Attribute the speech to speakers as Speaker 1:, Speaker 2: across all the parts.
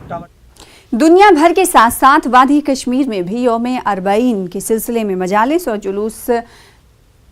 Speaker 1: दुनिया भर के साथ साथ वादी कश्मीर में भी यौम अरबईन के सिलसिले में मजालिस और जुलूस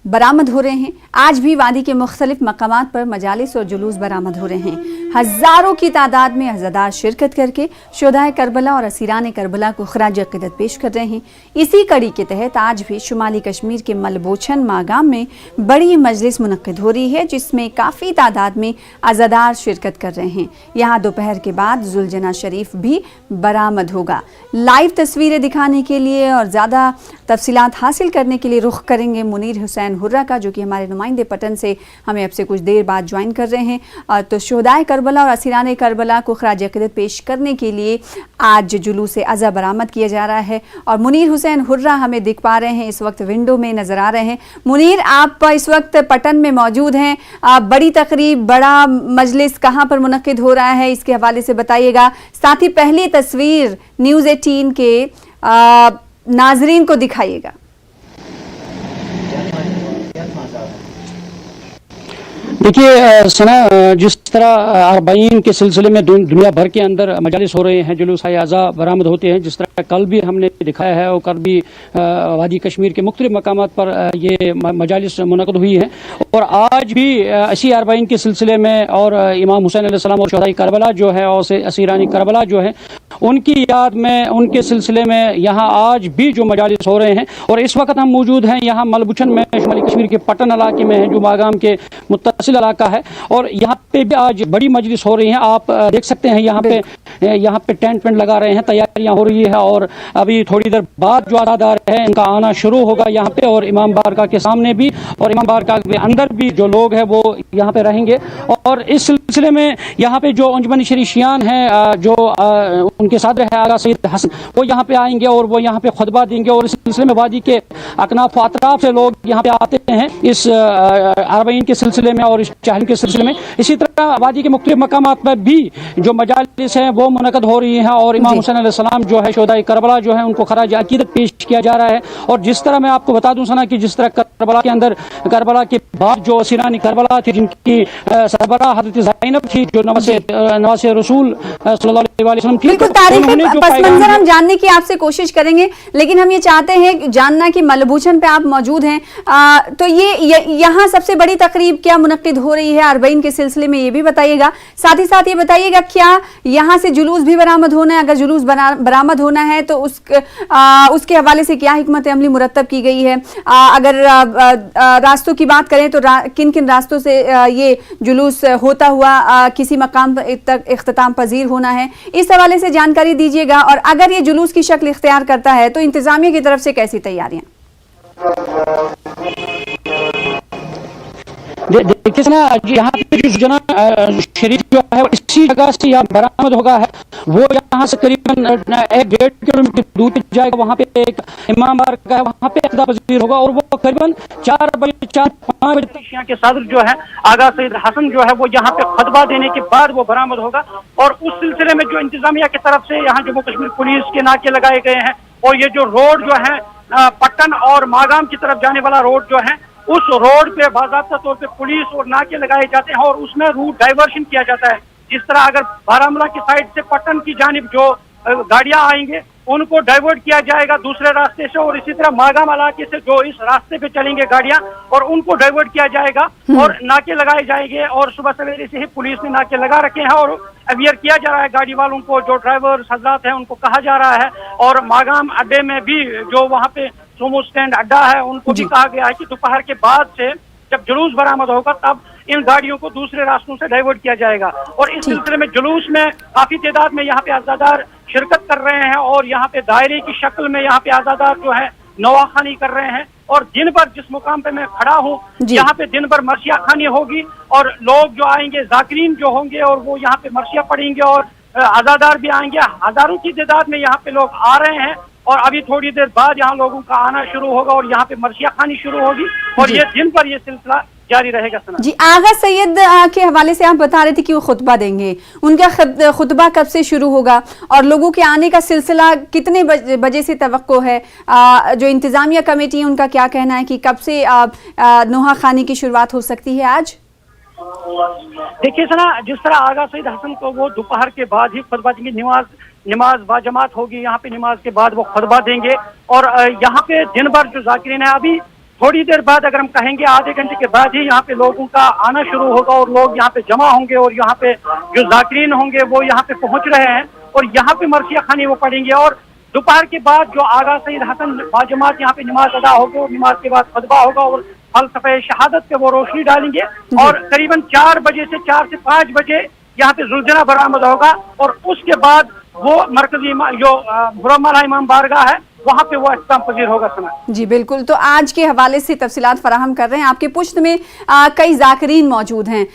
Speaker 1: बरामद हो रहे हैं। आज भी वादी के मुख्तलिफ मकामात पर मजालिस और जुलूस बरामद हो रहे हैं। हज़ारों की तादाद में अज़ादार शिरकत करके शुहदाए करबला और असीरान करबला को खराज अक़ीदत पेश कर रहे हैं। इसी कड़ी के तहत आज भी शुमाली कश्मीर के मलबोचन मागाम में बड़ी मजलिस मुनक्किद हो रही है, जिसमें काफ़ी तादाद में अज़ादार शिरकत कर रहे हैं। यहाँ दोपहर के बाद जुलजना शरीफ भी बरामद होगा। लाइव तस्वीरें दिखाने के लिए और ज़्यादा तफसीलात हासिल करने के लिए रुख करेंगे मुनीर हुसैन हुर्रा का, जो कि हमारे नुमाइंदे पटन से हमें अब से कुछ देर बाद ज्वाइन कर रहे हैं। तो शुहदाए करबला और असीरान करबला को खराज अक़ीदत पेश करने के लिए आज जुलूस अज़ा बरामद किया जा रहा है और मुनीर हुसैन हुर्रा हमें दिख पा रहे हैं, इस वक्त विंडो में नज़र आ रहे हैं। मुनीर, आप इस वक्त पटन में मौजूद हैं। बड़ी तकरीब, बड़ा मजलिस कहाँ पर मुनक्किद हो रहा है, इसके हवाले से बताइएगा। साथ ही पहली तस्वीर न्यूज़ 18 के नाजरीन को दिखाइएगा।
Speaker 2: देखिए सना, जिस तरह अरबईन के सिलसिले में दुनिया भर के अंदर मजालिस हो रहे हैं, जुलूस अज़ा बरामद होते हैं, जिस तरह कल भी हमने दिखाया है और कल भी वादी कश्मीर के मुख्तलिफ मकामात पर ये मजालिस मुनक़द हुई हैं और आज भी इसी अरबईन के सिलसिले में और इमाम हुसैन अलैहिस्सलाम और शुहदाए करबला जो है और असीरानी करबला जो है उनकी याद में, उनके सिलसिले में यहाँ आज भी जो मजालिस हो रहे हैं। और इस वक्त हम मौजूद हैं यहाँ मलबुचन में, शुमाली कश्मीर के पटन इलाके में है, जो मागाम के मुत्तसिल इलाका है और यहाँ पे भी आज बड़ी मजलिस हो रही है। आप देख सकते हैं यहाँ पे टेंट वेंट लगा रहे हैं, तैयारियां हो रही है और अभी थोड़ी देर बाद जो अज़ादार है इनका आना शुरू होगा यहाँ पे और इमाम बारगाह के सामने भी और इमाम बारगाह के अंदर भी जो लोग हैं वो यहाँ पे रहेंगे। और इस सिलसिले में यहाँ पे जो अंजुमन शरीशियान हैं, जो उनके सदर है आगा सईद हसन, वो यहाँ पे आएंगे और वो यहाँ पे खुतबा देंगे और इस सिलसिले में वादी के अकनाफ अतराफ से लोग यहाँ पे आते हैं इस अरबईन के सिलसिले में और इस चहल के सिलसिले में। इसी तरह वादी के मुख्तलिफ मकामात पर भी जो मजालिस हैं वो मुनक़द हो रही हैं और इमाम हुसैन अलैहिस्सलाम जो है शुहदाए करबला जो है उनको खराज अक़ीदत पेश किया जा रहा है। और जिस तरह मैं आपको बता दूं सना कि जिस तरह करबला के अंदर, करबला के बाद जो असीरानी करबला थी जिनकी सरबराह हज़रत ज़ैनब थी, जो नवासे रसूल सल्लल्लाहु अलैहि वसल्लम थी,
Speaker 1: बिल्कुल तारीख़ पस मंज़र हम जानने की आपसे कोशिश करेंगे, लेकिन हम ये चाहते हैं जानना कि मलबूचन पे आप मौजूद हैं, तो ये यहाँ सबसे बड़ी तकरीब क्या मुनक़्क़िद हो रही है अरबईन के सिलसिले में, ये भी बताइएगा। साथ ही साथ ये बताइएगा क्या यहाँ से जुलूस भी बरामद होना है? अगर जुलूस बरामद होना है तो उसके हवाले से क्या हिकमत अमली मुरतब की गई है? अगर रास्तों की बात करें तो किन किन रास्तों से ये जुलूस होता हुआ किसी मकाम तक इख्तिताम पजीर होना है, इस हवाले से जानकारी दीजिएगा। और अगर ये जुलूस की शक्ल इख्तियार करता है तो इंतजामिया की तरफ से कैसी तैयारियां?
Speaker 2: देखिए ना, यहाँ पे जो जना शरीफ जो है इसी जगह से यहाँ बरामद होगा है, वो यहाँ से करीबन 1.5 किलोमीटर दूर जाएगा। वहाँ पे एक इमाम बारगाह है, वहाँ पे इख्तिताम पजीर होगा और वो करीबन 4-5 बजे तक यहाँ के सदर जो है आगा सईद हसन जो है वो यहाँ पे खुतबा देने के बाद वो बरामद होगा। और उस सिलसिले में जो इंतजामिया की तरफ से यहाँ जम्मू कश्मीर पुलिस के नाके लगाए गए हैं और ये जो रोड जो है पट्टन और मागाम की तरफ जाने वाला रोड जो है, उस रोड पे बाज़ाब्ता तौर पे पुलिस और नाके लगाए जाते हैं और उसमें रूट डाइवर्शन किया जाता है। जिस तरह अगर बारामूला की साइड से पट्टन की जानिब जो गाड़ियां आएंगे उनको डाइवर्ट किया जाएगा दूसरे रास्ते से, और इसी तरह मागाम इलाके से जो इस रास्ते पे चलेंगे गाड़ियां और उनको डाइवर्ट किया जाएगा और नाके लगाए जाएंगे। और सुबह सवेरे से ही पुलिस ने नाके लगा रखे हैं और अवेयर किया जा रहा है गाड़ी वालों को, जो ड्राइवर हजरात हैं उनको कहा जा रहा है। और मागाम अड्डे में भी जो वहाँ पे सोमो स्टैंड अड्डा है उनको भी कहा गया है कि दोपहर के बाद से जब जुलूस बरामद होगा तब इन गाड़ियों को दूसरे रास्तों से डाइवर्ट किया जाएगा। और इस सिलसिले में जुलूस में काफी तादाद में यहाँ पे अज़ादार शिरकत कर रहे हैं और यहाँ पे दायरे की शक्ल में यहाँ पे अज़ादार जो है नवाखानी कर रहे हैं। और दिन भर जिस मुकाम पे मैं खड़ा हूँ यहाँ पे दिन भर मरसिया खानी होगी और लोग जो आएंगे ज़ाकिरीन जो होंगे और वो यहाँ पे मरसिया पढ़ेंगे और अज़ादार भी आएंगे। हजारों की तादाद में यहाँ पे लोग आ रहे हैं और अभी थोड़ी देर बाद यहाँ लोगों का आना शुरू होगा और यहाँ पे मरसिया खानी शुरू होगी और ये दिन पर ये सिलसिला जारी रहेगा। जी,
Speaker 1: आगा सैयद के हवाले से आप बता रहे थे कि वो खुतबा देंगे, उनका खुतबा कब से शुरू होगा और लोगों के आने का सिलसिला कितने बजे से तवक्को है? जो इंतजामिया कमेटी है उनका क्या कहना है कि कब से नोहा खानी की शुरुआत हो सकती है आज?
Speaker 3: देखिए सना, जिस तरह आगा सईद हसन को वो दोपहर के बाद ही खुतबा देंगे, नमाज बाजमात होगी यहाँ पे, नमाज के बाद वो खुतबा देंगे। और यहाँ पे दिन भर जो जाकिरीन है, अभी थोड़ी देर बाद अगर हम कहेंगे आधे घंटे के बाद ही यहाँ पे लोगों का आना शुरू होगा और लोग यहाँ पे जमा होंगे और यहाँ पे जो जाकिरीन होंगे वो यहाँ पे पहुंच रहे हैं और यहाँ पे मरसिया खानी वो पढ़ेंगे। और दोपहर के बाद जो आगा सईद हसन बाजमात यहाँ पे नमाज अदा होगी और नमाज के बाद खुतबा होगा और फलसफे शहादत पे वो रोशनी डालेंगे। और करीबन 4 बजे से 4 से 5 बजे यहाँ पे जुलझना बरामद होगा और उसके बाद वो मरकजी जो बुरहमाला इमाम बारगाह है वहाँ पे वो इख्तिताम पजीर होगा। सना
Speaker 1: जी बिल्कुल, तो आज के हवाले से तफसीलात फराहम कर रहे हैं। आपके पुश्त में कई जाकिरीन मौजूद हैं,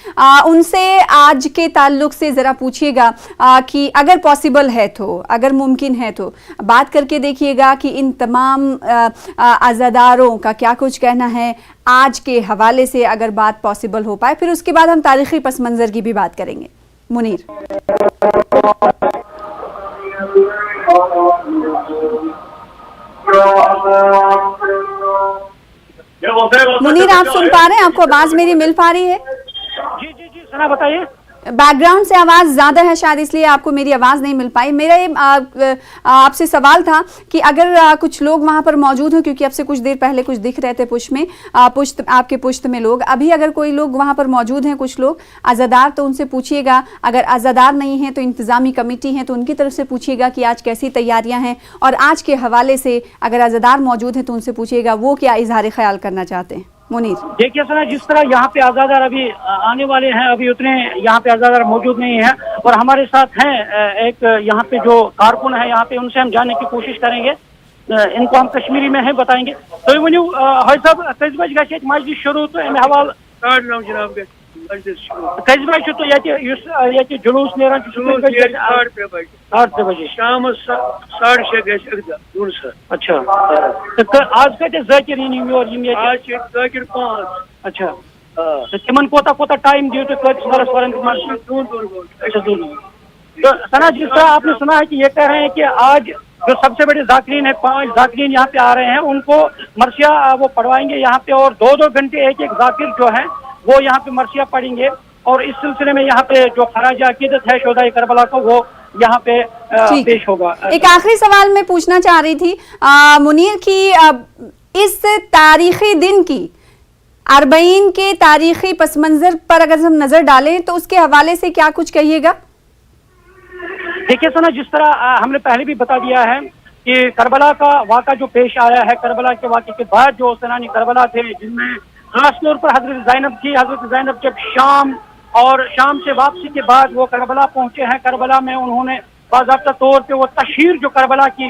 Speaker 1: उनसे आज के ताल्लुक से ज़रा पूछिएगा कि अगर पॉसिबल है तो, अगर मुमकिन है तो बात करके देखिएगा कि इन तमाम अज़ादारों का क्या कुछ कहना है आज के हवाले से, अगर बात पॉसिबल हो पाए। फिर उसके बाद हम तारीख़ी पस मंज़र की भी बात करेंगे। मुनीर, मुनीर आप सुन पा रहे हैं? आपको आवाज मेरी मिल पा रही है?
Speaker 3: जी जी जी सना बताइए।
Speaker 1: बैकग्राउंड से आवाज़ ज़्यादा है शायद, इसलिए आपको मेरी आवाज़ नहीं मिल पाई। मेरा ये आपसे सवाल था कि अगर कुछ लोग वहाँ पर मौजूद हों, क्योंकि अब से कुछ देर पहले कुछ दिख रहे थे पुश्त आपके पुश्त में लोग, अभी अगर कोई लोग वहाँ पर मौजूद हैं, कुछ लोग अज़ादार, तो उनसे पूछिएगा। अगर अज़ादार नहीं हैं तो इंतज़ामी कमेटी हैं तो उनकी तरफ से पूछिएगा कि आज कैसी तैयारियाँ हैं। और आज के हवाले से अगर अज़ादार मौजूद हैं तो उनसे पूछिएगा वो क्या इज़हार ख़याल करना चाहते हैं। मुनीर,
Speaker 3: देखिए सना, जिस तरह यहाँ पे आज़ादार अभी आने वाले हैं, अभी उतने यहाँ पे आज़ादार मौजूद नहीं है और हमारे साथ हैं एक यहाँ पे जो कारकुन है यहाँ पे, उनसे हम जानने की कोशिश करेंगे। इनको हम कश्मीरी में है बताएंगे। तो वो हाई साहब कस बज गई मजलिस शुरू तो अमे हवाल
Speaker 4: 9:30 जनाब
Speaker 3: कस बज तो ये जुलूस नेरान 8 बजे
Speaker 4: शाम 6:30 गए।
Speaker 3: अच्छा, तो आज कत ज़ाकिरीन और
Speaker 4: आज ज़ाकिर 5।
Speaker 3: अच्छा, तो तिमन कोता टाइम दियो तो तो सना, जिस तरह आपने सुना है कि ये कह रहे हैं कि आज जो सबसे बड़े जाकिरीन है, 5 जाकिरीन यहाँ पे आ रहे हैं, उनको मरसिया वो पढ़वाएंगे यहाँ पे और 2-2 घंटे एक जाकिर जो है वो यहाँ पे मरसिया पढ़ेंगे। और इस सिलसिले में यहाँ पे जो खराज अकीदत है शोहदाए करबला को वो यहाँ पे पेश होगा।
Speaker 1: एक आखिरी सवाल मैं पूछना चाह रही थी मुनीर की, इस तारीखी दिन की अरबईन के तारीखी पस मंजर पर अगर हम नजर डालें तो उसके हवाले से क्या कुछ कहिएगा?
Speaker 3: देखिए सना, जिस तरह हमने पहले भी बता दिया है कि करबला का वाक़ा जो पेश आया है, करबला के वाक़े के बाद जो सनानी करबला थे, जिनमें खास तौर पर हजरत ज़ैनब थी। हजरत ज़ैनब जब शाम से वापसी के बाद वो करबला पहुंचे हैं, करबला में उन्होंने बाज़ाब्ता तौर पे वो तशहीर जो करबला की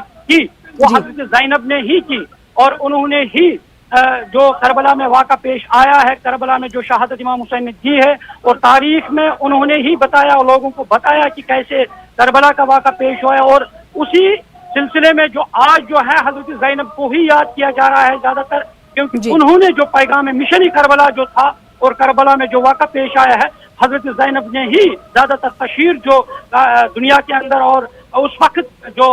Speaker 3: वो हजरत ज़ैनब ने ही की और उन्होंने ही जो करबला में वाक़ा पेश आया है, करबला में जो शहादत इमाम हुसैन ने दी है और तारीख में उन्होंने ही बताया और लोगों को बताया कि कैसे करबला का वाक़ा पेश हुआ है। और उसी सिलसिले में जो आज जो है हजरत ज़ैनब को ही याद किया जा रहा है ज़्यादातर, क्योंकि उन्होंने जो पैगाम मिशन ही करबला जो था और करबला में जो वाक़ा पेश आया है, हजरत ज़ैनब ने ही ज़्यादातर तशहीर जो दुनिया के अंदर और उस वक्त जो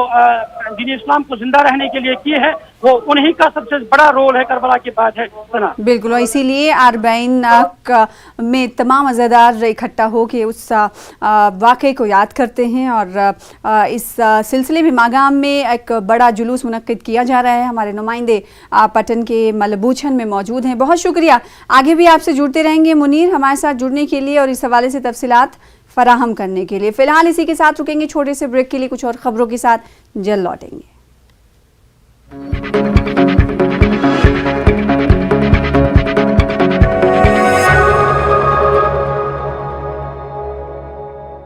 Speaker 3: दीन इस्लाम को जिंदा रहने के लिए किए हैं, वो उन्हीं का सबसे बड़ा रोल है करबला के बाद है।
Speaker 1: बिल्कुल, और इसीलिए अरबईन में तमाम अज़ादार इकट्ठा हो के उस वाक़े को याद करते हैं और इस सिलसिले में मागाम में एक बड़ा जुलूस मुनक्किद किया जा रहा है। हमारे नुमाइंदे पटन के मलबूछन में मौजूद हैं। बहुत शुक्रिया, आगे भी आपसे जुड़ते रहेंगे मुनीर, हमारे साथ जुड़ने के लिए और इस हवाले से तफसीलात फराहम करने के लिए। फिलहाल इसी के साथ रुकेंगे छोटे से ब्रेक के लिए, कुछ और खबरों के साथ जल्द लौटेंगे।